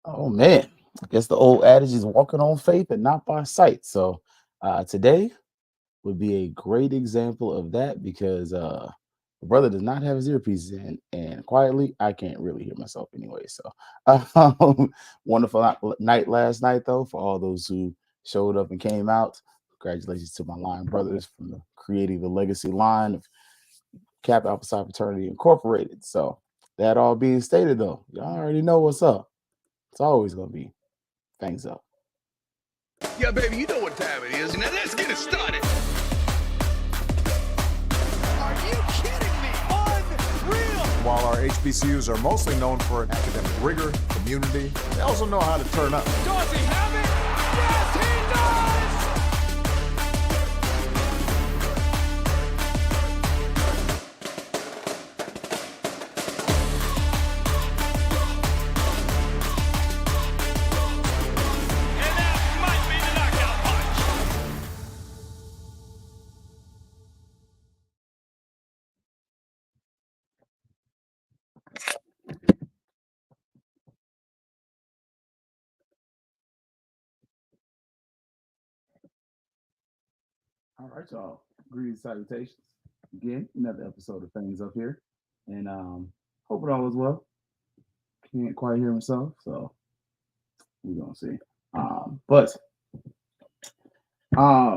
Oh man, I guess the old adage is walking on faith and not by sight. So today would be a great example of that because my brother does not have his earpieces in, and quietly I can't really hear myself anyway. So wonderful night last night though for all those who showed up and came out. Congratulations to my line brothers from the creating the legacy line of Kappa Alpha Psi Fraternity Incorporated. So that all being stated though, y'all already know what's up. It's always gonna be Fangs up. Yeah, baby, you know what time it is. Now let's get it started. Are you kidding me? Unreal! While our HBCUs are mostly known for academic rigor, community, they also know how to turn up. Does he have it? Yes, he does! And that might be the knockout punch. All right, y'all. Greetings, salutations. Again, another episode of Things Up here. And hope it all is well. Can't quite hear myself, so we're gonna see. But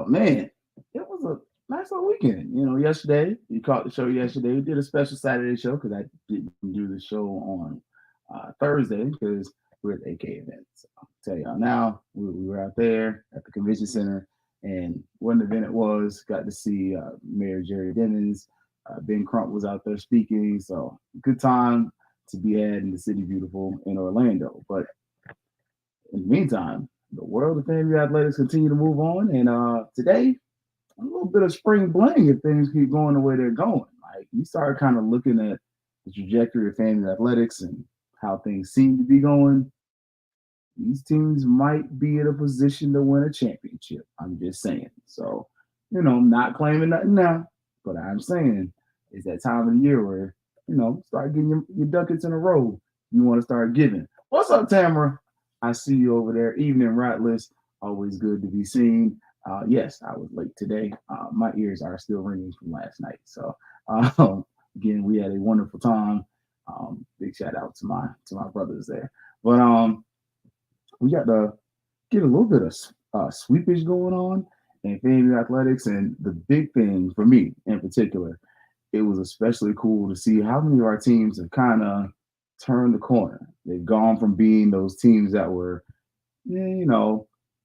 man, it was a nice little weekend. Yesterday, you caught the show yesterday. We did a special Saturday show because I didn't do the show on Thursday because we're at the AK event. So I'll tell y'all now, we were out there at the convention center, and what an event it was. Got to see Mayor Jerry Dennis. Ben Crump was out there speaking. So good time to be had in the city beautiful in Orlando. But in the meantime, the world of FAMU athletics continue to move on. And today, a little bit of spring bling if things keep going the way they're going. Like you start kind of looking at the trajectory of FAMU athletics and how things seem to be going. These teams might be in a position to win a championship. I'm just saying. So, I'm not claiming nothing now, but I'm saying it's that time of the year where, start getting your ducats in a row. You want to start giving. What's up, Tamara? I see you over there. Evening Ratless. Always good to be seen. Yes, I was late today. My ears are still ringing from last night. So, again, we had a wonderful time. Big shout out to my brothers there. But we got to get a little bit of sweepage going on in FAMU athletics. And the big thing for me in particular, it was especially cool to see how many of our teams have kind of turned the corner. They've gone from being those teams that were,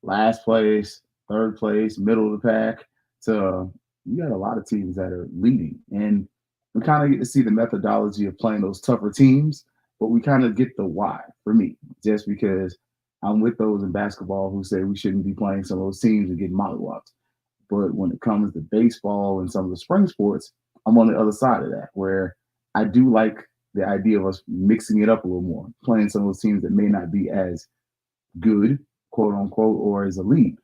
last place, third place, middle of the pack, to you got a lot of teams that are leading. And we kind of get to see the methodology of playing those tougher teams, but we kind of get the why for me, just because I'm with those in basketball who say we shouldn't be playing some of those teams and getting mollywopped. But when it comes to baseball and some of the spring sports, I'm on the other side of that, where I do like the idea of us mixing it up a little more, playing some of those teams that may not be as good, quote unquote, or as elite,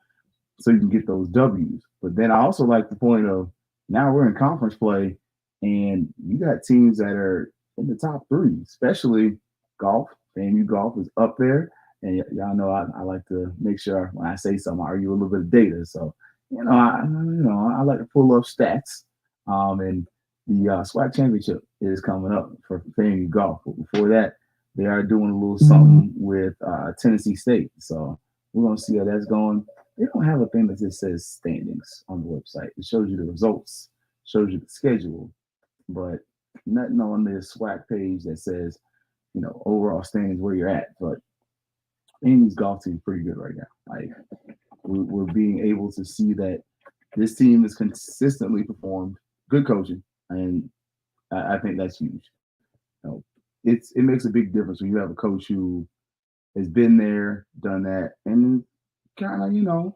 so you can get those W's. But then I also like the point of now we're in conference play, and you got teams that are in the top three, especially golf. FAMU golf is up there. And y'all know I like to make sure when I say something, I argue a little bit of data. So, I like to pull up stats. And the SWAC championship is coming up for FAMU golf. But before that, they are doing a little something with Tennessee State. So we're gonna see how that's going. They don't have a thing that just says standings on the website. It shows you the results, shows you the schedule, but nothing on this SWAC page that says, overall standings where you're at. But Amy's golf team is pretty good right now. Like we're being able to see that this team has consistently performed, good coaching, and I think that's huge. It makes a big difference when you have a coach who has been there, done that, and kind of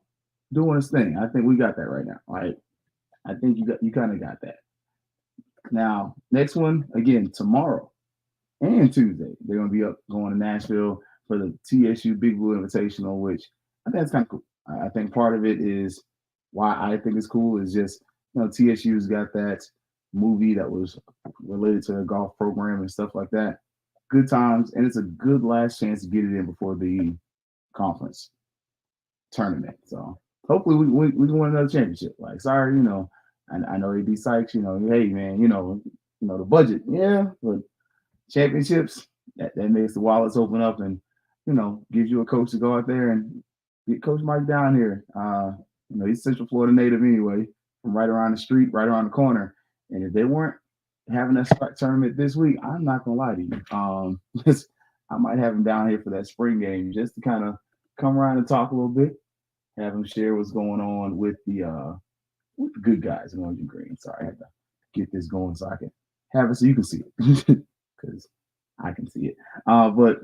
doing his thing. I think we got that right now. Like I think you kind of got that. Now next one again tomorrow and Tuesday they're gonna be up going to Nashville for the TSU Big Blue Invitational, which I think that's kind of cool. I think part of it is why I think it's cool is just TSU's got that movie that was related to a golf program and stuff like that. good times, and it's a good last chance to get it in before the conference tournament. So hopefully we can win another championship. Like, sorry, I know AD Sykes, hey man, the budget, yeah, but championships that makes the wallets open up and gives you a coach to go out there and get Coach Mike down here. He's Central Florida native anyway, from right around the street, right around the corner. And if they weren't having that SWAC tournament this week, I'm not gonna lie to you. I might have him down here for that spring game just to kind of come around and talk a little bit, have him share what's going on with the good guys in orange and green. Sorry, I had to get this going so I can have it so you can see it because I can see it. But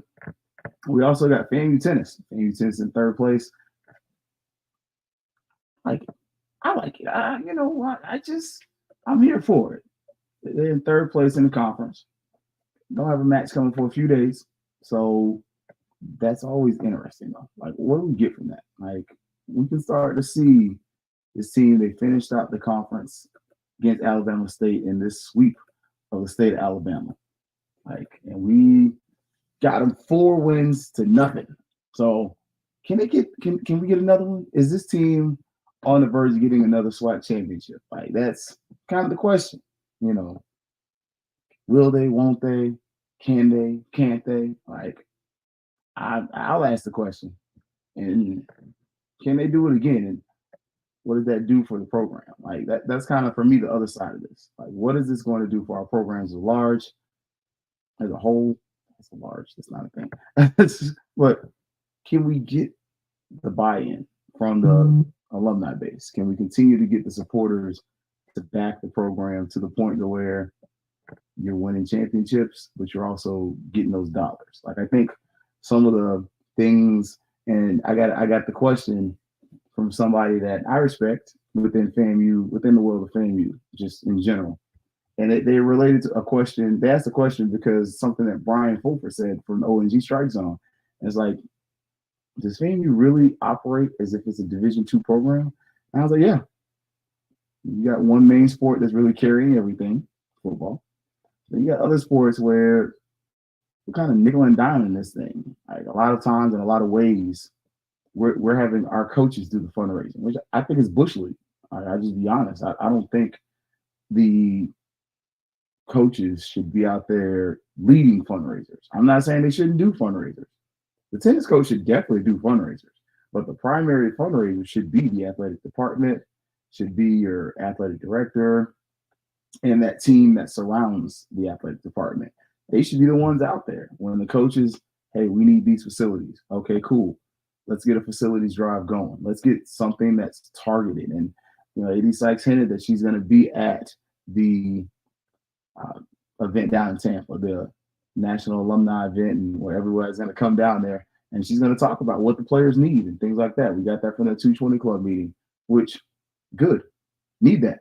we also got FAMU tennis. FAMU tennis in third place. I like it. You know what? I'm here for it. They're in third place in the conference. Don't have a match coming for a few days. So that's always interesting, though. Like, what do we get from that? Like, we can start to see this team. They finished out the conference against Alabama State in this sweep of the state of Alabama. Like, and we got them 4 wins to nothing. So can we get another one? Is this team on the verge of getting another SWAC championship? Like, that's kind of the question. Will they, won't they, can they, can't they? Like, I'll ask the question. And can they do it again? And what does that do for the program? Like, that's kind of, for me, the other side of this. Like, what is this going to do for our programs at large, as a whole? That's a large, that's not a thing. But can we get the buy-in from the alumni base? Can we continue to get the supporters to back the program to the point to where you're winning championships, but you're also getting those dollars? Like, I think some of the things, and I got the question from somebody that I respect within FAMU, within the world of FAMU, just in general. And they related to a question. They asked a question because something that Brian Fulford said from the ONG Strike Zone. And it's like, does FAMU really operate as if it's a Division II program? And I was like, yeah. You got one main sport that's really carrying everything, football. Then you got other sports where we're kind of nickel and diming this thing. Like, a lot of times, in a lot of ways, we're having our coaches do the fundraising, which I think is bush league. I'll just be honest. I don't think the coaches should be out there leading fundraisers. I'm not saying they shouldn't do fundraisers. The tennis coach should definitely do fundraisers, but the primary fundraiser should be the athletic department, should be your athletic director, and that team that surrounds the athletic department. They should be the ones out there when the coaches, hey, we need these facilities. Okay, cool. Let's get a facilities drive going. Let's get something that's targeted. And AD Sykes hinted that she's going to be at the event down in Tampa, the national alumni event, and where everybody's going to come down there. And she's going to talk about what the players need and things like that. We got that from the 220 Club meeting, which, good. Need that.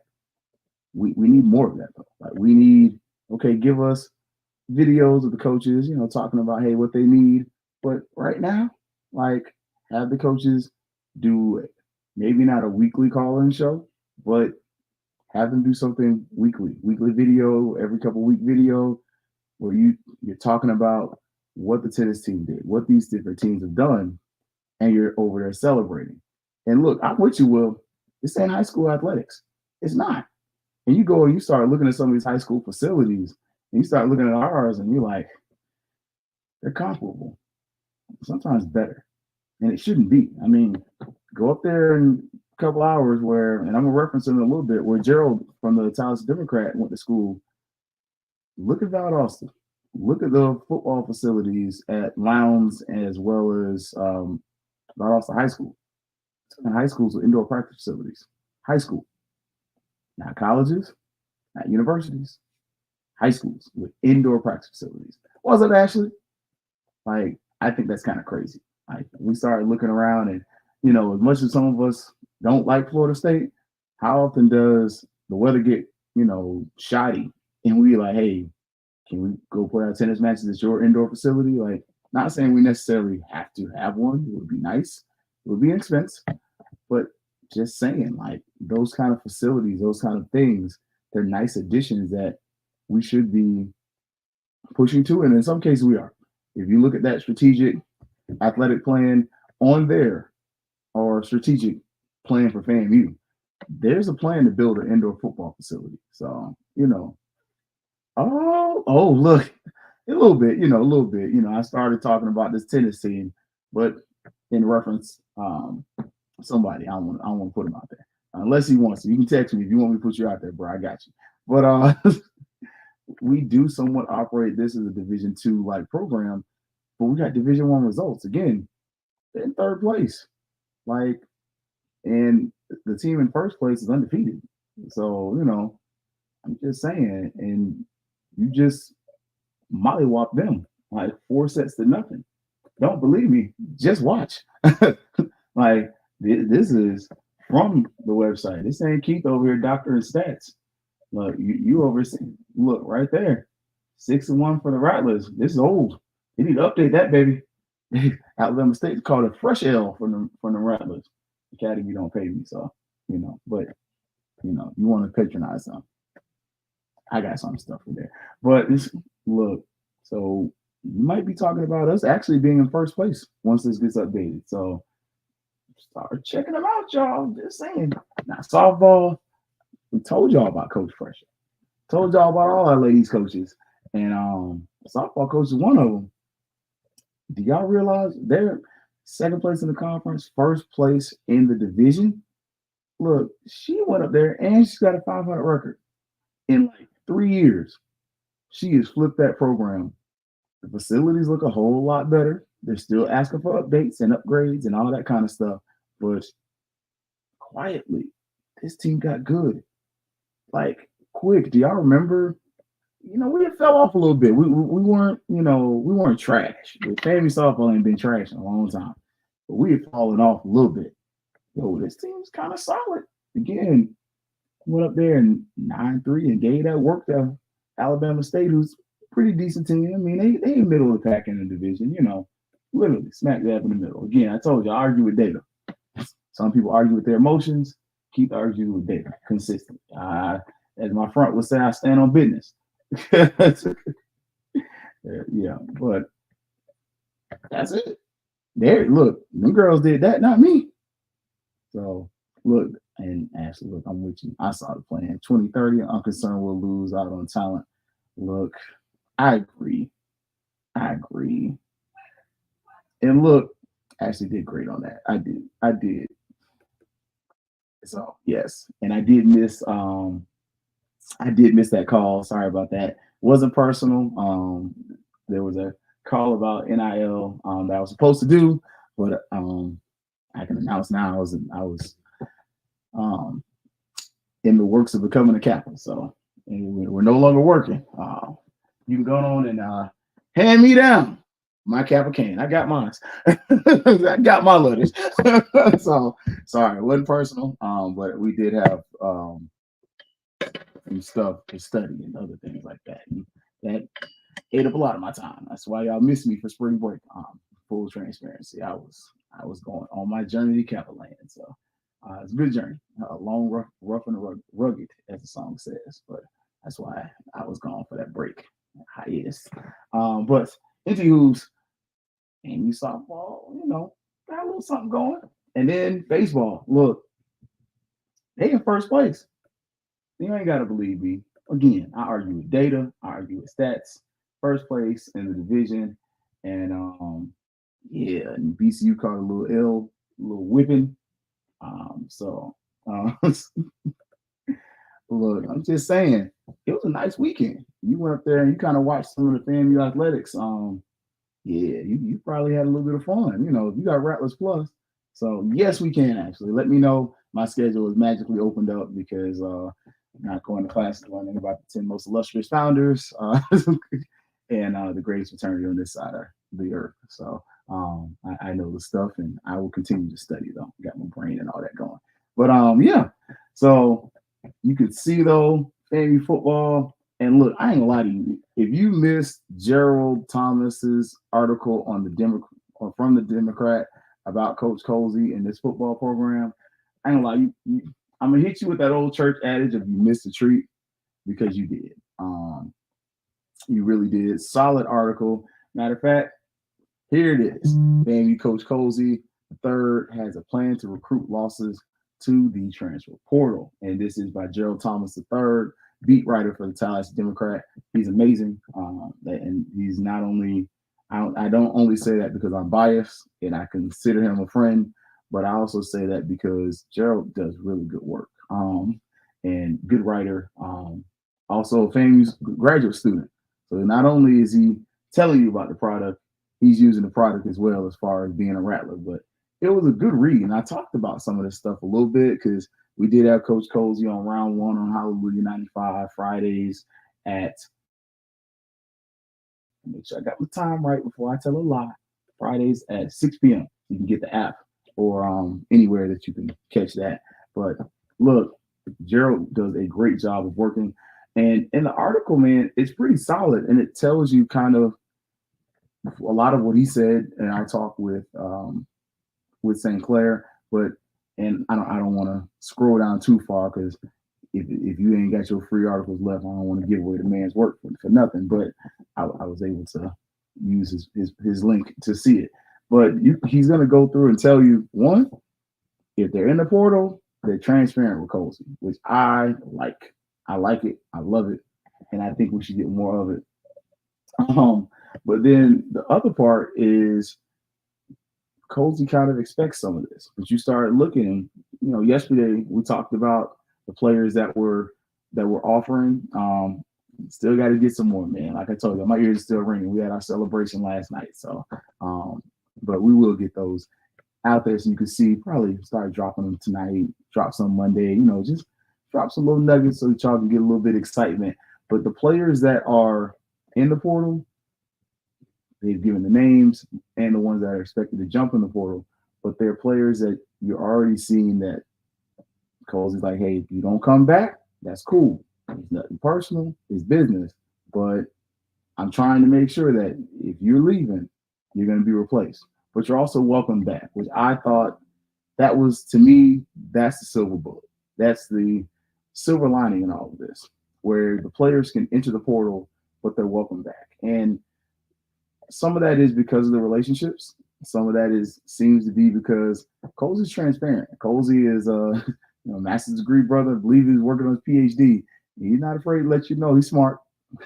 We need more of that, though. Like, we need, okay, give us videos of the coaches, talking about, hey, what they need. But right now, like, have the coaches do maybe not a weekly call-in show, but have them do something weekly video, every couple week video, where you're talking about what the tennis team did, what these different teams have done, and you're over there celebrating. And look, I'm with you, Will. This ain't high school athletics. It's not. And you go and you start looking at some of these high school facilities, and you start looking at ours, and you're like, they're comparable, sometimes better. And it shouldn't be. I mean, go up there in a couple hours where, and I'm going to reference him in a little bit, where Gerald from the Tallahassee Democrat went to school. Look at Valdosta. Look at the football facilities at Lowndes as well as Valdosta High School. And high schools with indoor practice facilities. High school. Not colleges, not universities. High schools with indoor practice facilities. What's up, Ashley? Like, I think that's kind of crazy. Like, we started looking around and, as much as some of us don't like Florida State, how often does the weather get, shoddy? And we like, hey, can we go play our tennis matches at your indoor facility? Like, not saying we necessarily have to have one. It would be nice. It would be an expense. But just saying, like, those kind of facilities, those kind of things, they're nice additions that we should be pushing to, and in some cases we are. If you look at that strategic athletic plan on there or strategic plan for FAMU, there's a plan to build an indoor football facility. So, look, a little bit, a little bit. I started talking about this tennis team, but in reference, somebody, I don't want to put him out there. Unless he wants to. You can text me if you want me to put you out there, bro. I got you. But we do somewhat operate this as a Division II like program, but we got Division I results. Again, they're in third place. And the team in first place is undefeated. So, I'm just saying, and you just mollywop them like 4 sets to nothing. Don't believe me, just watch. This is from the website. This ain't Keith over here, doctor in stats. Look, you look right there. 6-1 for the Rattlers. This is old. You need to update that, baby. Alabama State called it fresh L from the Rattlers. Academy don't pay me, so but you want to patronize them. I got some stuff for there. But look, so you might be talking about us actually being in first place once this gets updated. So start checking them out, y'all. Just saying. Now, softball, we told y'all about Coach Fresher. Told y'all about all our ladies coaches. And softball coach is one of them. Do y'all realize they're second place in the conference, first place in the division? Look, she went up there and she's got a 500 record in like 3 years. She has flipped that program. The facilities look a whole lot better. They're still asking for updates and upgrades and all that kind of stuff. But quietly, this team got good. Like, quick. Do y'all remember? We had fell off a little bit. We weren't, we weren't trash. The FAMU softball ain't been trash in a long time. But we had fallen off a little bit. This team's kind of solid. Again, went up there and 9-3 and gave that work to Alabama State, who's a pretty decent team. I mean, they in middle of the pack in the division, literally smack dab in the middle. Again, I told you, I argue with data. Some people argue with their emotions. Keep arguing with data, consistent. As my front would say, I stand on business. Yeah, but that's it. There, look, them girls did that, not me. So look, and Ashley, look, I'm with you. I saw the plan. 2030, I'm concerned we'll lose out on talent. Look, I agree. And look, Ashley did great on that. I did. So yes, and I did miss that call. Sorry about that. Wasn't personal. There was a call about NIL that I was supposed to do, but I can announce now I was in the works of becoming a captain. So we're no longer working. You can go on and hand me down my Kappa cane. I got mine. I got my letters. So sorry, it wasn't personal. But we did have some stuff to study and other things like that. And that ate up a lot of my time. That's why y'all missed me for spring break. Full transparency. I was going on my journey to Kappa land. So it's a good journey. Long, rough and rugged, as the song says. But that's why I was gone for that break. Hiatus. But anywho's, and softball, got a little something going. And then baseball. Look, they in first place. You ain't got to believe me. Again, I argue with data. I argue with stats. First place in the division. And and BCU caught a little whipping. Look, I'm just saying, it was a nice weekend. You went up there and you kind of watched some of the FAMU athletics. You probably had a little bit of fun. You got Rattlers Plus. So yes, we can actually. Let me know. My schedule is magically opened up because I'm not going to class learning about the 10 most illustrious founders and the greatest fraternity on this side of the earth. So I know the stuff and I will continue to study though. Got my brain and all that going. But so you could see though, FAMU football. And look, I ain't gonna lie to you. If you missed Gerald Thomas's article on from the Democrat about Coach Colsey and this football program, I ain't gonna lie, I'm gonna hit you with that old church adage of you missed a treat because you did. You really did. Solid article. Matter of fact, here it is. FAMU coach Cozy III has a plan to recruit losses to the transfer portal. And this is by Gerald Thomas III, beat writer for the Tallahassee Democrat. He's amazing. And he's not only, I don't only say that because I'm biased and I consider him a friend, but I also say that because Gerald does really good work and good writer. Also, FAMU's graduate student. So not only is he telling you about the product, he's using the product as well as far as being a rattler. But it was a good read. And I talked about some of this stuff a little bit because we did have Coach Cozy on round one on Hallelujah 95 Fridays at, make sure I got the time right before I tell a lie, Fridays at 6 p.m. You can get the app or anywhere that you can catch that. But look, Gerald does a great job of working. And in the article, man, it's pretty solid. And it tells you kind of a lot of what he said in our talk with St. Clair, and I don't want to scroll down too far because if you ain't got your free articles left, I don't want to give away the man's work for nothing. But I was able to use his link to see it. But he's gonna go through and tell you, one, if they're in the portal, they're transparent with Cozy, which I like. I like it. I love it, and I think we should get more of it. But then the other part is Cozy kind of expects some of this. But you start looking, yesterday we talked about the players that were offering. Still got to get some more, man. Like I told you, my ears are still ringing. We had our celebration last night, so but we will get those out there so you can see. Probably start dropping them tonight. Drop some Monday. Just drop some little nuggets so that y'all can get a little bit of excitement. But the players that are in the portal, they've given the names and the ones that are expected to jump in the portal, but they're players that you're already seeing that Cozy's like, hey, if you don't come back, that's cool. It's nothing personal, it's business. But I'm trying to make sure that if you're leaving, you're going to be replaced. But you're also welcome back, which I thought that was, to me, that's the silver bullet. That's the silver lining in all of this, where the players can enter the portal, but they're welcome back. And some of that is because of the relationships. Some of that seems to be because Cozy's transparent. Cozy is a master's degree brother. I believe he's working on his PhD. He's not afraid to let you know he's smart.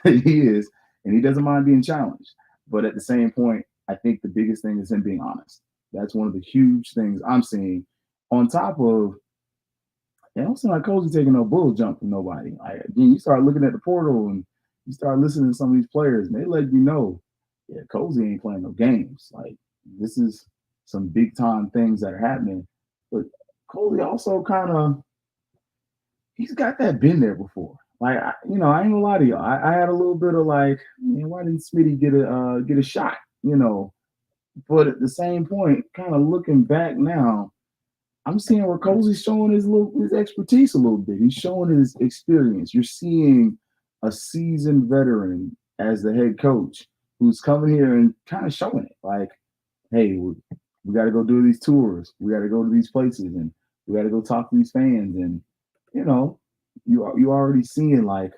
He is, and he doesn't mind being challenged. But at the same point, I think the biggest thing is him being honest. That's one of the huge things I'm seeing. On top of, it don't seem like Cozy taking no bull jump from nobody. Like, again, you start looking at the portal and you start listening to some of these players, and they let you know, yeah, Cozy ain't playing no games. Like, this is some big time things that are happening. But Cozy also he's got that been there before. Like, I ain't gonna lie to y'all. I had a little bit of like, man, why didn't Smitty get a shot? But at the same point, kind of looking back now, I'm seeing where Cozy's showing his expertise a little bit. He's showing his experience. You're seeing a seasoned veteran as the head coach who's coming here and kind of showing it. Like, hey, we got to go do these tours. We got to go to these places, and we got to go talk to these fans. And you already seeing, like,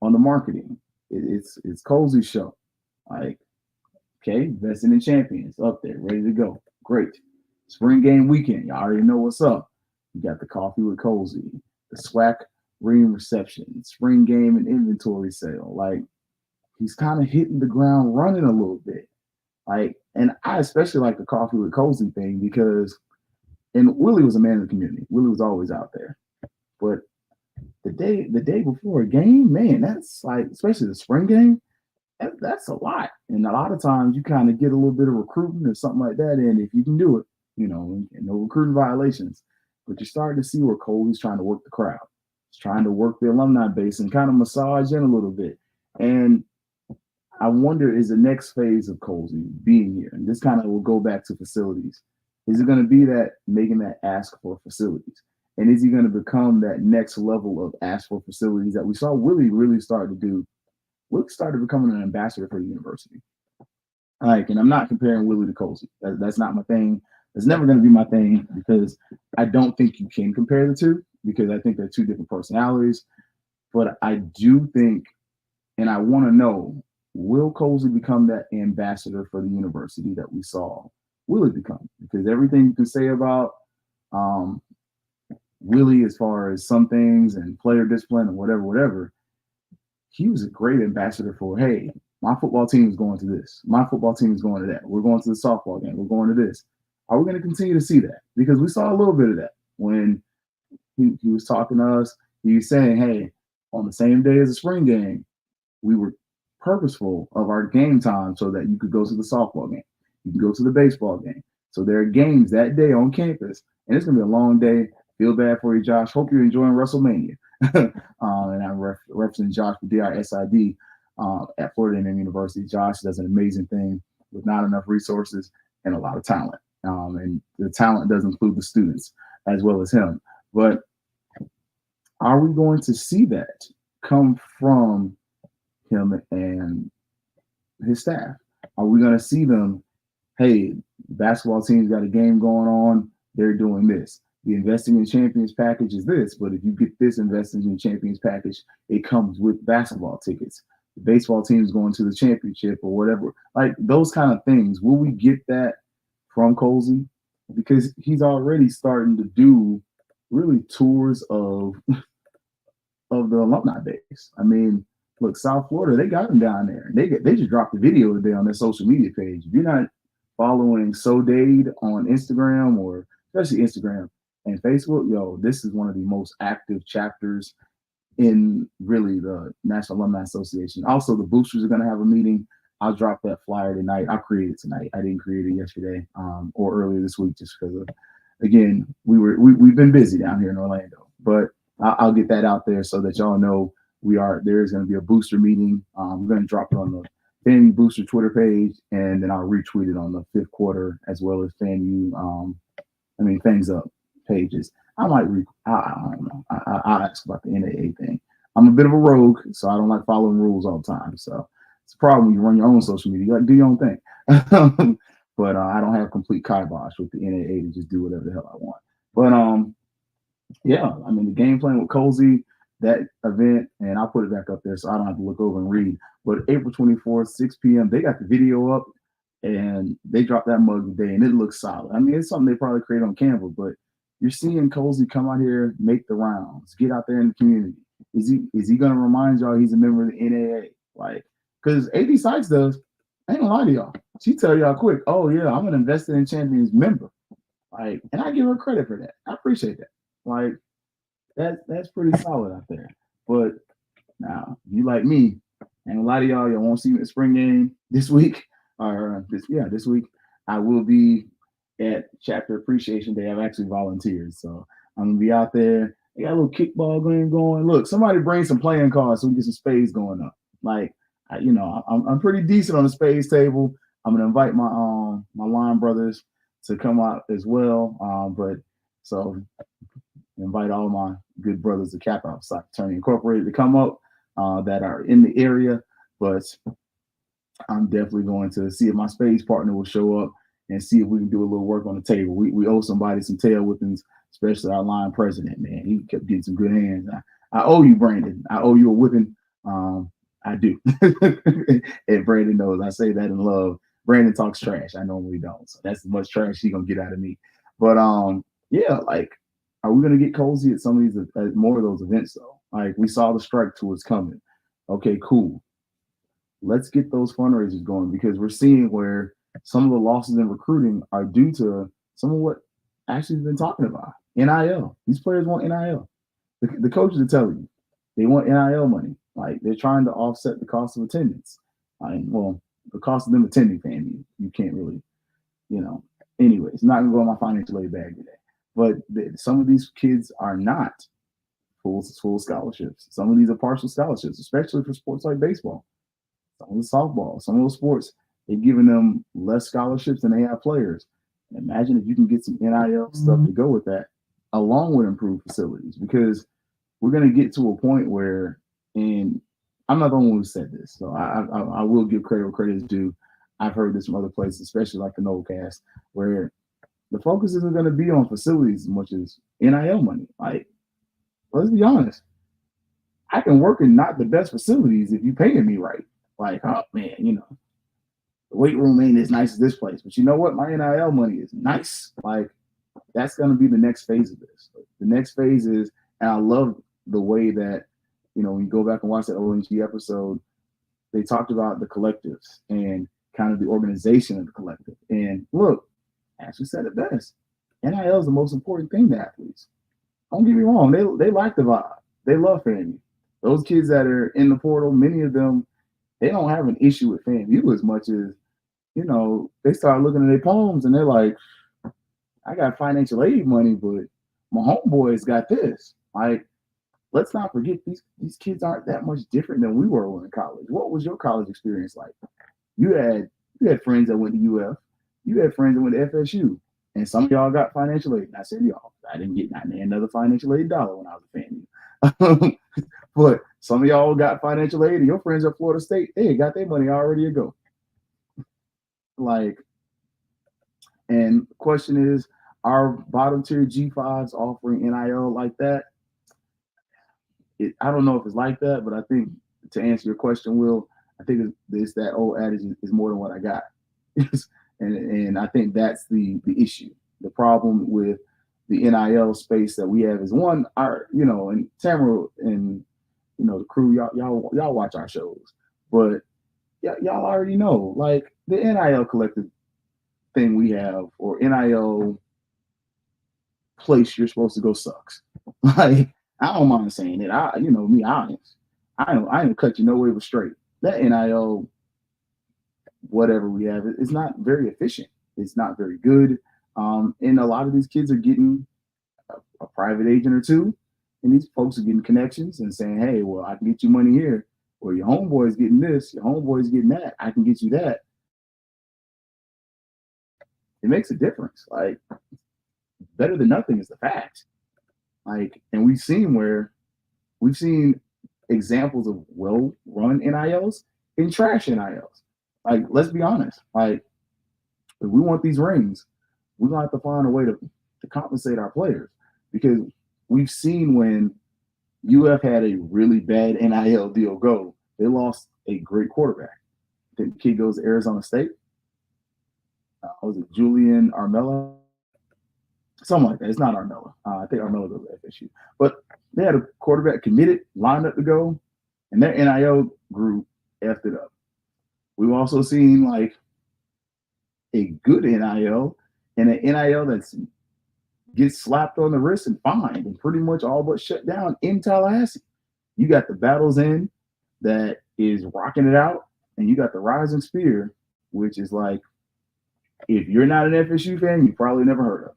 on the marketing, it's Cozy's show. Like, okay, investing in champions up there, ready to go. Great. Spring game weekend, you already know what's up. You got the coffee with Cozy, the SWAC ring reception, spring game and inventory sale. Like, he's kind of hitting the ground running a little bit. Like, and I especially like the coffee with Cozy thing because, and Willie was a man of the community. Willie was always out there. But the day before a game, man, that's like, especially the spring game, that's a lot. And a lot of times you kind of get a little bit of recruiting or something like that in if you can do it, and no recruiting violations. But you're starting to see where Cozy's trying to work the crowd. He's trying to work the alumni base and kind of massage in a little bit. And I wonder, is the next phase of Cozy being here, and this kind of will go back to facilities, is it going to be that making that ask for facilities? And is he going to become that next level of ask for facilities that we saw Willie really start to do? Willie started becoming an ambassador for the university. Like, and I'm not comparing Willie to Cozy. That's not my thing. It's never going to be my thing because I don't think you can compare the two because I think they're two different personalities. But I do think, and I want to know, will Colsey become that ambassador for the university that we saw Willie become? Because everything you can say about um, Willie, as far as some things and player discipline and whatever, he was a great ambassador for, hey, my football team is going to this. My football team is going to that. We're going to the softball game. We're going to this. Are we going to continue to see that? Because we saw a little bit of that when he was talking to us. He was saying, hey, on the same day as the spring game, we were purposeful of our game time so that you could go to the softball game. You can go to the baseball game. So there are games that day on campus, and it's going to be a long day. Feel bad for you, Josh. Hope you're enjoying WrestleMania. And I'm referencing Josh for DRSID at Florida A&M University. Josh does an amazing thing with not enough resources and a lot of talent. And the talent does include the students as well as him. But are we going to see that come from him and his staff? Are we going to see them, hey, basketball team's got a game going on, they're doing this. The Investing in Champions package is this, but if you get this Investing in Champions package, it comes with basketball tickets. The baseball team is going to the championship or whatever. Like those kind of things. Will we get that from Colsey? Because he's already starting to do really tours of the alumni base. I mean, look, South Florida, they got him down there. They just dropped the video today on their social media page. If you're not following So Dade on Instagram, or especially Instagram and Facebook, yo, this is one of the most active chapters in really the National Alumni Association. Also, the boosters are going to have a meeting. I'll drop that flyer tonight. I'll create it tonight. I didn't create it yesterday or earlier this week just because of, again, we've been busy down here in Orlando. But I'll get that out there so that y'all know there is going to be a booster meeting. We're going to drop it on the FAMU Booster Twitter page, and then I'll retweet it on the fifth quarter as well as FAMU, Fangs Up pages. I might I don't know. I'll ask about the NAA thing. I'm a bit of a rogue, so I don't like following rules all the time. So it's a problem when you run your own social media. You got to do your own thing. But I don't have complete kibosh with the NAA to just do whatever the hell I want. But yeah, I mean, the game plan with Colsey, that event, and I'll put it back up there so I don't have to look over and read. But April 24th, 6 p.m., they got the video up, and they dropped that mug today, and it looks solid. I mean, it's something they probably create on Canva, but you're seeing Colsey come out here, make the rounds, get out there in the community. Is he going to remind y'all he's a member of the NAA? Like, because AD Sykes does. I ain't gonna lie to y'all. She tell y'all quick, oh, yeah, I'm an Invested in Champions member. Like, and I give her credit for that. I appreciate that. Like, that's pretty solid out there. But now, you like me, and a lot of y'all won't see me at spring game this week, or this week. I will be at Chapter Appreciation Day. I've actually volunteered, so I'm gonna be out there. They got a little kickball game going. Look, somebody bring some playing cards so we can get some spades going up. Like, I'm pretty decent on the spades table. I'm gonna invite my line brothers to come out as well. But so invite all my good brothers of Kappa Alpha Fraternity Incorporated to come up that are in the area. But I'm definitely going to see if my spades partner will show up and see if we can do a little work on the table. We owe somebody some tail whippings, especially our line president, man. He kept getting some good hands. I owe you, Brandon. I owe you a whipping. I do. And Brandon knows I say that in love. Brandon talks trash. I normally don't. So that's as much trash he's going to get out of me. But yeah, like, are we going to get Colsey at some of these, more of those events, though? Like, we saw the strike tours coming. Okay, cool. Let's get those fundraisers going, because we're seeing where some of the losses in recruiting are due to some of what Ashley's been talking about. NIL. These players want NIL. The coaches are telling you they want NIL money. Like, they're trying to offset the cost of attendance. The cost of them attending FAMU. You can't really, Anyway, it's not going to go in my financial aid bag today. But some of these kids are not full scholarships. Some of these are partial scholarships, especially for sports like baseball. Some of the softball, some of those sports, they're giving them less scholarships than they have players. Imagine if you can get some NIL stuff to go with that, along with improved facilities, because we're going to get to a point where, and I'm not the one who said this, so I will give credit where credit is due. I've heard this from other places, especially like the Nolecast, where the focus isn't going to be on facilities as much as NIL money. Like, let's be honest. I can work in not the best facilities if you're paying me right. Like, oh man, the weight room ain't as nice as this place, but you know what? My NIL money is nice. Like, that's going to be the next phase of this. The next phase is, and I love the way that, when you go back and watch that ONG episode, they talked about the collectives and kind of the organization of the collective. And look, Ashley said it best. NIL is the most important thing to athletes. Don't get me wrong. They like the vibe. They love FAMU. Those kids that are in the portal, many of them, they don't have an issue with FAMU as much as, they start looking at their poems and they're like, I got financial aid money, but my homeboys got this. Like, let's not forget these kids aren't that much different than we were in college. What was your college experience like? You had friends that went to UF. You had friends that went to FSU. And some of y'all got financial aid. And I said, y'all, I didn't get not another financial aid dollar when I was a FAMU. But some of y'all got financial aid, and your friends at Florida State, they got their money already to go. Like, and the question is, are bottom tier G5s offering NIL like that? I don't know if it's like that, but I think to answer your question, Will, I think it's that old adage is more than what I got. and I think that's the issue. The problem with the NIL space that we have is one, and Tamara and the crew, y'all watch our shows, but y'all already know, like, the NIL collective thing we have, or NIL place you're supposed to go, sucks. Like, I don't mind saying it. Me honest. I ain't cut you no way but straight. That NIL, whatever we have, it's not very efficient. It's not very good. And a lot of these kids are getting a private agent or two, and these folks are getting connections and saying, hey, well, I can get you money here, or your homeboy's getting this, your homeboy's getting that, I can get you that. It makes a difference. Like, better than nothing is the fact. Like, and we've seen examples of well-run NILs and trash NILs. Like, let's be honest. Like, if we want these rings, we're gonna have to find a way to compensate our players, because we've seen when UF had a really bad NIL deal go, they lost a great quarterback. The kid goes to Arizona State. Was it Julian Armella? Something like that. It's not Armella. I think Armella goes to FSU. But they had a quarterback committed, lined up to go, and their NIL group effed it up. We've also seen, like, a good NIL and an NIL that's gets slapped on the wrist and fined and pretty much all but shut down in Tallahassee. You got the Battles Inn that is rocking it out, and you got the Rising Spear, which is like, if you're not an FSU fan, you probably never heard of.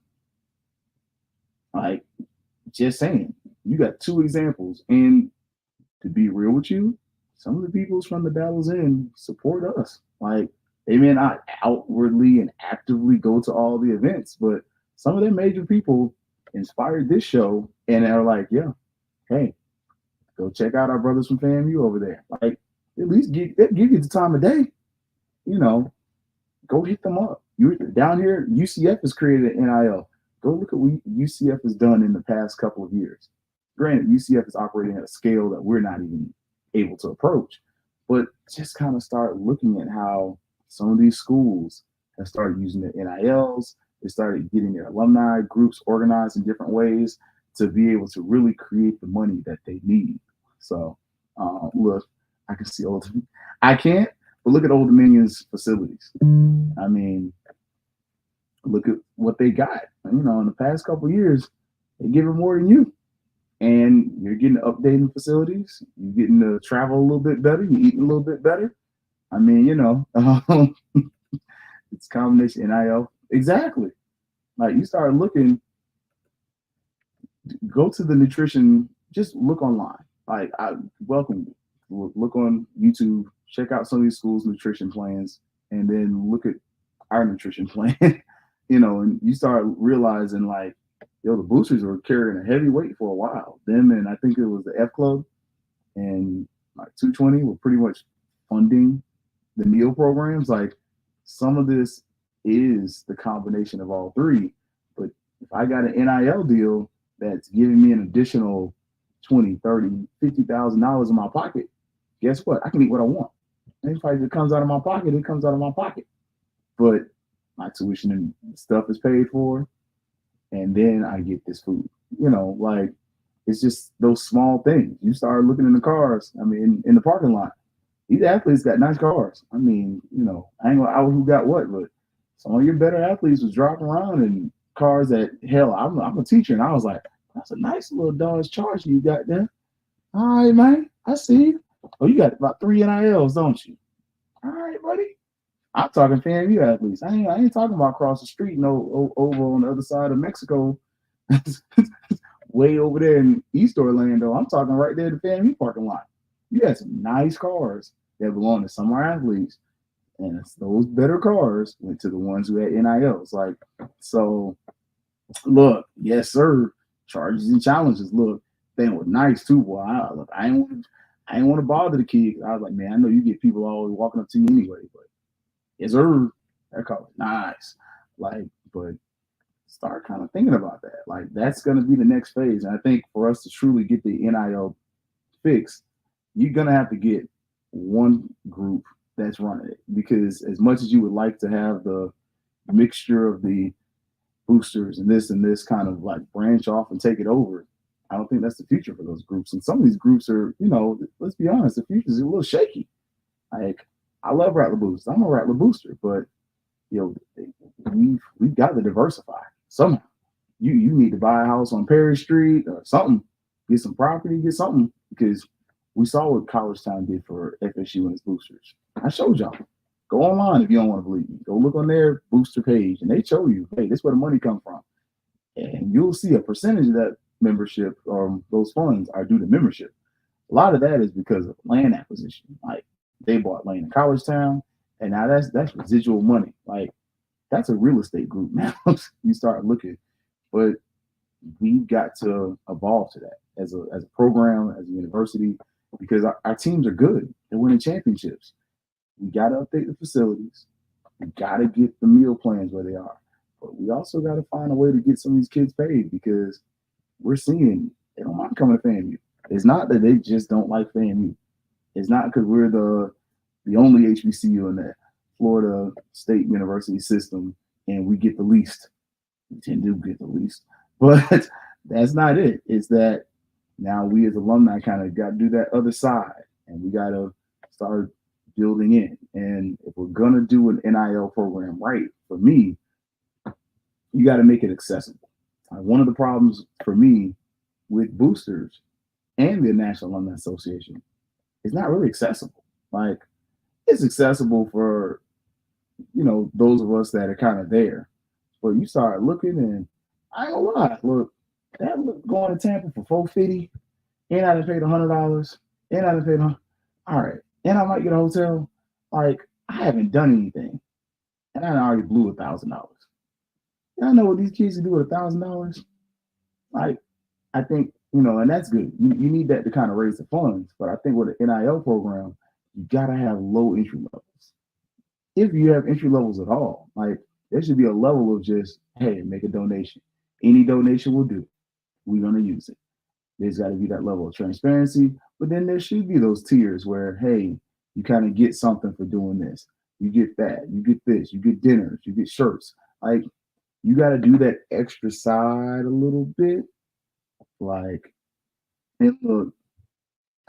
Like, just saying, you got two examples. And to be real with you, some of the peoples from the Battles Inn support us. Like, they may not outwardly and actively go to all the events, but some of their major people inspired this show and are like, yeah, hey, go check out our brothers from FAMU over there. Like, at least give you the time of day. Go hit them up. You down here, UCF has created an NIL. Go look at what UCF has done in the past couple of years. Granted, UCF is operating at a scale that we're not even able to approach, but just kind of start looking at how some of these schools have started using their NILs. They started getting their alumni groups organized in different ways to be able to really create the money that they need. So, look, I can see I can't, but look at Old Dominion's facilities. I mean, look at what they got. In the past couple of years, they give it more than you. And you're getting updating facilities. You're getting to travel a little bit better. You're eating a little bit better. I mean, it's a combination NIL. Exactly. Like, you start looking, go to the nutrition, just look online. Like, I welcome you. Look on YouTube, check out some of these schools' nutrition plans, and then look at our nutrition plan. And you start realizing, like, the boosters were carrying a heavy weight for a while. Them, and I think it was the F Club and like 220 were pretty much funding the meal programs. Like, some of this is the combination of all three. But if I got an NIL deal that's giving me an additional $20,000, $30,000, $50,000 in my pocket, guess what? I can eat what I want. If it comes out of my pocket, it comes out of my pocket. But my tuition and stuff is paid for, and then I get this food. Like it's just those small things. You start looking in the cars. I mean, in the parking lot, these athletes got nice cars. I mean, I ain't gonna out who got what, but some of your better athletes was driving around in cars that hell. I'm a teacher, and I was like, that's a nice little Dodge Charger you got there. All right, man. I see you. Oh, you got about 3 NILs, don't you? All right, buddy. I'm talking FAMU athletes. I ain't talking about across the street, over on the other side of Mexico, way over there in East Orlando. I'm talking right there at the FAMU parking lot. You got some nice cars that belong to some of our athletes, and it's those better cars went to the ones who had NILs. Like, so look, yes, sir. Charges and challenges. Look, they were nice too, boy. I ain't want to bother the kids. I was like, man, I know you get people always walking up to you anyway, but yes, sir. That car was nice. Like, but start kind of thinking about that. Like, that's going to be the next phase. And I think for us to truly get the NIL fixed, you're going to have to get one group that's running it. Because as much as you would like to have the mixture of the boosters and this kind of like branch off and take it over, I don't think that's the future for those groups. And some of these groups are, let's be honest, the future is a little shaky. Like, I love Rattler Boost. I'm a Rattler booster, but we've got to diversify somehow. You need to buy a house on Perry Street or something, get some property, get something, because we saw what College Town did for FSU and its boosters. I showed y'all. Go online if you don't want to believe me. Go look on their booster page, and they show you, hey, this is where the money comes from, and you'll see a percentage of that membership or those funds are due to membership. A lot of that is because of land acquisition. Like, they bought land in College Town, and now that's residual money. Like, that's a real estate group now. You start looking, but we've got to evolve to that as a program, as a university, because our teams are good. They're winning championships. We got to update the facilities. We got to get the meal plans where they are, but we also got to find a way to get some of these kids paid, because we're seeing they don't mind coming to FAMU. It's not that they just don't like FAMU. It's not because we're the only HBCU in the Florida State University system and we get the least. We tend to get the least, but that's not it. It's that now we as alumni kind of got to do that other side, and we got to start building in. And if we're gonna do an NIL program right, for me, you got to make it accessible. One of the problems for me with boosters and the National Alumni Association, it's not really accessible. Like, it's accessible for, those of us that are kind of there. But you start looking, and I ain't gonna lie, look, going to Tampa for $450, and I done paid $100, and I done paid all right, and I might get a hotel. Like, I haven't done anything, and I already blew $1,000. I know what these kids can do with $1,000. Like, I think, and that's good. You need that to kind of raise the funds. But I think with an NIL program, you got to have low entry levels. If you have entry levels at all, like, there should be a level of just, hey, make a donation. Any donation will do. We're going to use it. There's got to be that level of transparency. But then there should be those tiers where, hey, you kind of get something for doing this. You get that. You get this. You get dinners. You get shirts. Like, you got to do that extra side a little bit. Like, and look,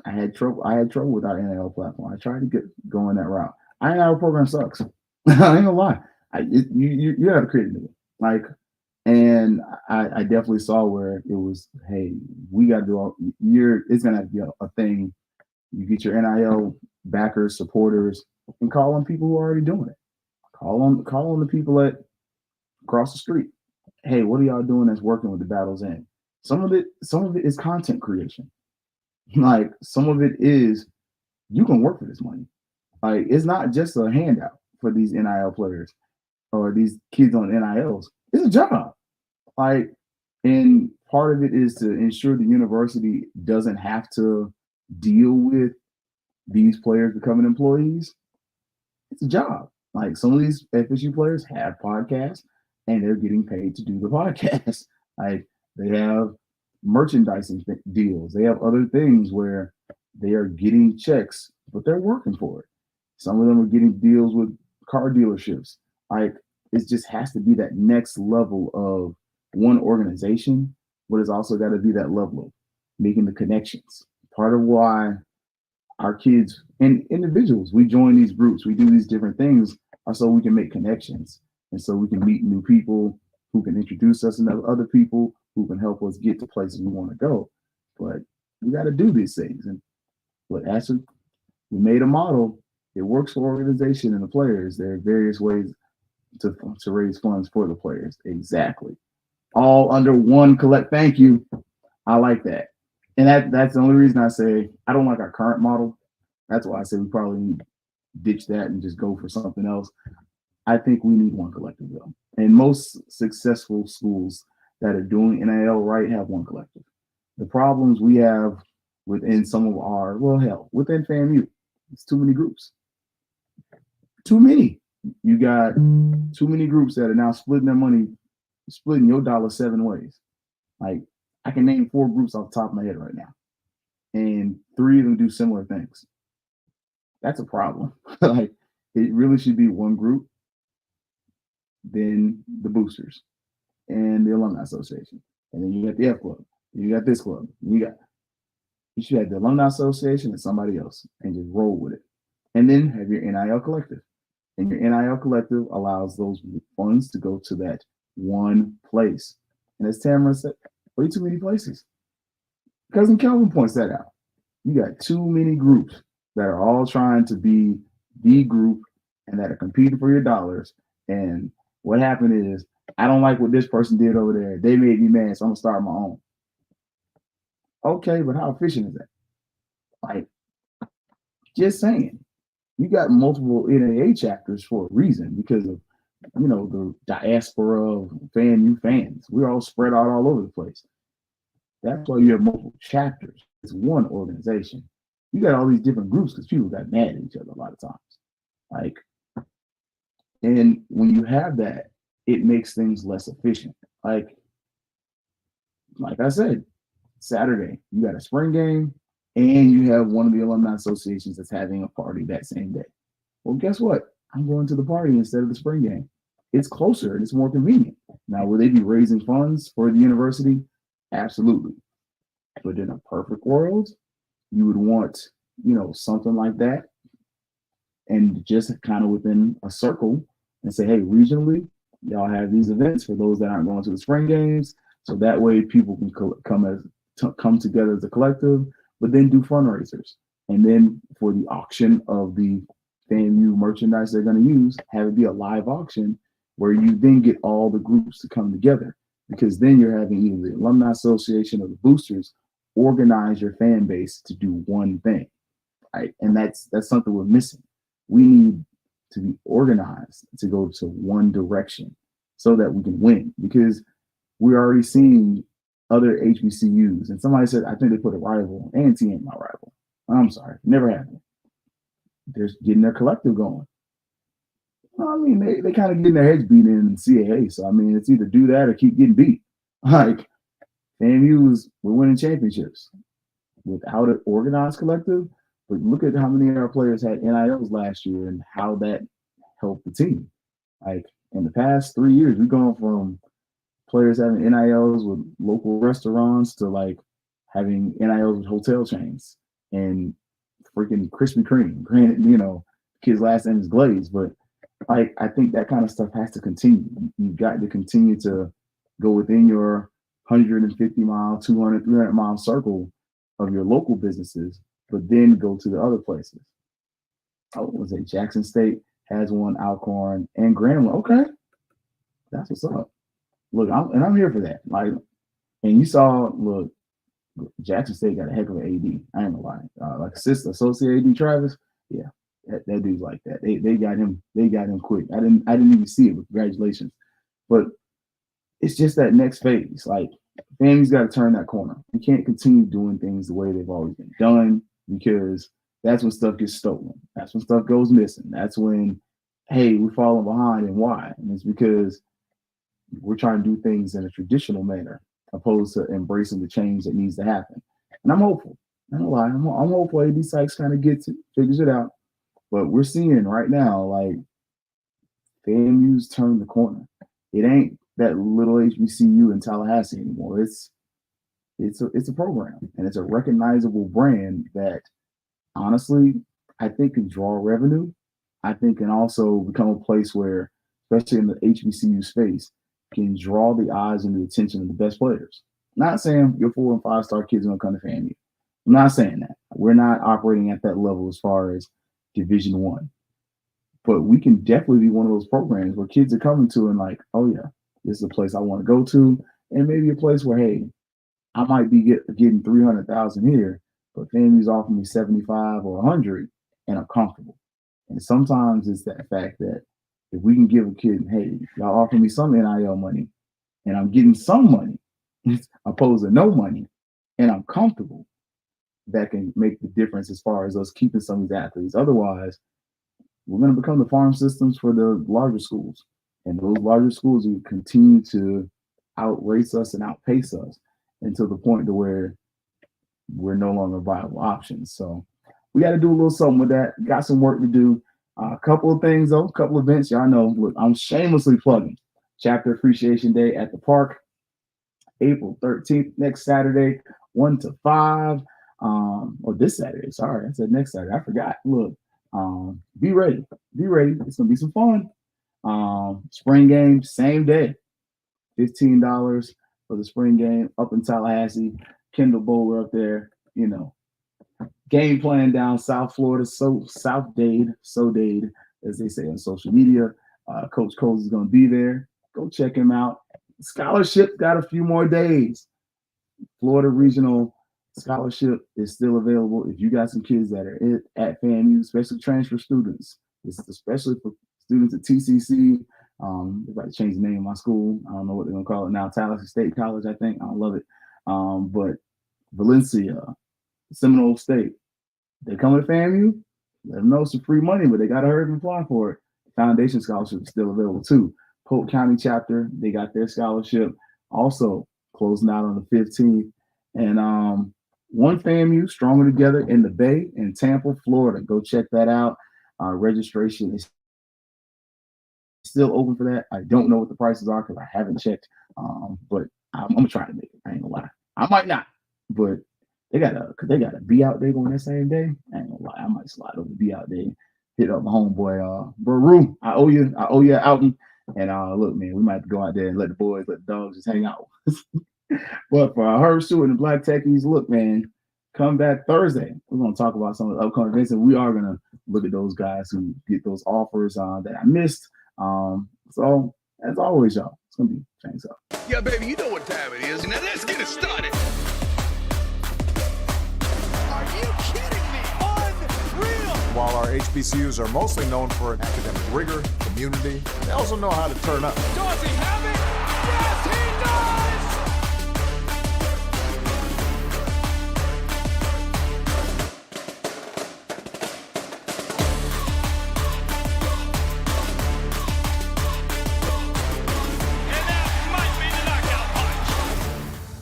I had trouble with our NIL platform. I tried to get going that route. Our NIL program sucks. I ain't gonna lie. You have to create a new one. Like, and I definitely saw where it was, hey, we got to do it's gonna have to be a thing. You get your NIL backers, supporters, and call on people who are already doing it. Call on the people across the street. Hey, what are y'all doing that's working with the Battles End? Some of it is content creation. Like, some of it is you can work for this money. Like, it's not just a handout for these NIL players or these kids on NILs. It's a job. Like, and part of it is to ensure the university doesn't have to deal with these players becoming employees. It's a job. Like, some of these FSU players have podcasts and they're getting paid to do the podcast. Like, they have merchandising deals. They have other things where they are getting checks, but they're working for it. Some of them are getting deals with car dealerships. Like it just has to be that next level of one organization, but it's also got to be that level of making the connections. Part of why our kids and individuals, we join these groups, we do these different things are so we can make connections. And so we can meet new people who can introduce us to other people who can help us get to places we want to go. But we got to do these things. And but actually, we made a model. It works for organization and the players. There are various ways to raise funds for the players. Exactly. All under one collect. Thank you. I like that. And that's the only reason I say I don't like our current model. That's why I say we probably need to ditch that and just go for something else. I think we need one collective though. And most successful schools that are doing NIL right have one collective. The problems we have within some of our, well, hell, within FAMU, it's too many groups. Too many. You got too many groups that are now splitting their money, splitting your dollar 7 ways. Like I can name 4 groups off the top of my head right now, and 3 of them do similar things. That's a problem. Like it really should be one group, then the boosters and the alumni association, and then you got the F club, you got this club, you should have the alumni association and somebody else, and just roll with it, and then have your NIL collective. And your NIL collective allows those funds to go to that one place. And as Tamara said, way too many places. Cousin Kelvin points that out. You got too many groups that are all trying to be the group and that are competing for your dollars. And what happened is, I don't like what this person did over there. They made me mad, so I'm gonna start my own. Okay, but how efficient is that? Like, just saying. You got multiple NAA chapters for a reason because of, the diaspora of FAMU fans. We're all spread out all over the place. That's why you have multiple chapters. It's one organization. You got all these different groups because people got mad at each other a lot of times. Like, and when you have that, it makes things less efficient. Like I said, Saturday, you got a spring game, and you have one of the alumni associations that's having a party that same day. Well, guess what? I'm going to the party instead of the spring game. It's closer and it's more convenient. Now, will they be raising funds for the university? Absolutely. But in a perfect world, you would want, something like that. And just kind of within a circle and say, hey, regionally, y'all have these events for those that aren't going to the spring games. So that way people can come together as a collective, but then do fundraisers. And then for the auction of the FAMU merchandise they're going to use, have it be a live auction where you then get all the groups to come together, because then you're having either the alumni association or the boosters organize your fan base to do one thing, right? And that's something we're missing. We need to be organized to go to one direction so that we can win, because we're already seeing other HBCUs. And somebody said, I think they put a rival. A&T ain't my rival. I'm sorry, never happened. They're getting their collective going. I mean, they kind of getting their heads beat in CAA. So, I mean, it's either do that or keep getting beat. Like, FAMU's, we're winning championships without an organized collective. But look at how many of our players had NILs last year and how that helped the team. Like, in the past 3 years, we've gone from players having NILs with local restaurants to like having NILs with hotel chains and freaking Krispy Kreme. Granted, kid's last name is Glaze, but like I think that kind of stuff has to continue. You've got to continue to go within your 150 mile, 200, 300 mile circle of your local businesses, but then go to the other places. Oh, was it Jackson State has one, Alcorn and Grambling? Okay, that's what's up. Look, I'm here for that. Like, and you saw, look, Jackson State got a heck of an AD. I ain't gonna lie. Like associate AD Travis, yeah, that dude's like that. They got him quick. I didn't even see it, but congratulations. But it's just that next phase. Like, FAMU's got to turn that corner. We can't continue doing things the way they've always been done, because that's when stuff gets stolen. That's when stuff goes missing. That's when, hey, we're falling behind, and why? And it's because we're trying to do things in a traditional manner, opposed to embracing the change that needs to happen. And I'm hopeful. I don't lie. I'm hopeful AD Sykes kind of figures it out. But we're seeing right now, like FAMU's turned the corner. It ain't that little HBCU in Tallahassee anymore. It's a program, and it's a recognizable brand that honestly I think can draw revenue. I think can also become a place where, especially in the HBCU space, can draw the eyes and the attention of the best players. Not saying your 4 and 5 star kids are gonna come to FAMU. I'm not saying that. We're not operating at that level as far as Division One, but we can definitely be one of those programs where kids are coming to and like, oh yeah, this is a place I want to go to, and maybe a place where hey, I might be getting 300,000 here, but FAMU's offering me 75 or 100, and I'm comfortable. And sometimes it's that fact that if we can give a kid, hey, y'all offer me some NIL money, and I'm getting some money, opposed to no money, and I'm comfortable, that can make the difference as far as us keeping some of these athletes. Otherwise, we're going to become the farm systems for the larger schools, and those larger schools will continue to outrace us and outpace us until the point to where we're no longer viable options. So we got to do a little something with that. Got some work to do. A couple of things though, a couple of events. Y'all know, look, I'm shamelessly plugging Chapter Appreciation Day at the park, April 13th, next Saturday, 1 to 5. Or this Saturday. Sorry, I said next Saturday. I forgot. Look, be ready. Be ready. It's gonna be some fun. Spring game, same day. $15 for the spring game up in Tallahassee. Kendall Bowler up there. You know, game plan down South Florida, so South Dade, so Dade, as they say on social media. Coach Coles is gonna be there. Go check him out. Scholarship got a few more days. Florida Regional Scholarship is still available if you got some kids that are at FAMU, especially transfer students. This is especially for students at TCC. They're about to change the name of my school. I don't know what they're gonna call it now. Tallahassee State College, I think. I love it. But Valencia, Seminole State, they come to FAMU. Let them know some free money, but they gotta hurry and apply for it. Foundation Scholarship is still available too. Polk County chapter, they got their scholarship also closing out on the 15th. And one FAMU, Stronger Together in the Bay in Tampa, Florida. Go check that out. Registration is still open for that. I don't know what the prices are because I haven't checked. But I'm gonna try to make it. I ain't gonna lie. I might not, but they got a be out day going that same day. I ain't gonna lie. I might slide over be out day, hit up my homeboy, Bro Roo. I owe you an outing. And look, man, we might have to go out there and let the dogs just hang out. But for Herb Stewart and the Black Techies, look, man, come back Thursday. We're going to talk about some of the upcoming events, and we are going to look at those guys who get those offers that I missed. So, as always, y'all, it's going to be Fangs Up. Yeah, baby, you know what time it is. Now let's get it started. Are you kidding me? Unreal! While our HBCUs are mostly known for academic rigor, community, they also know how to turn up. Dorsey, how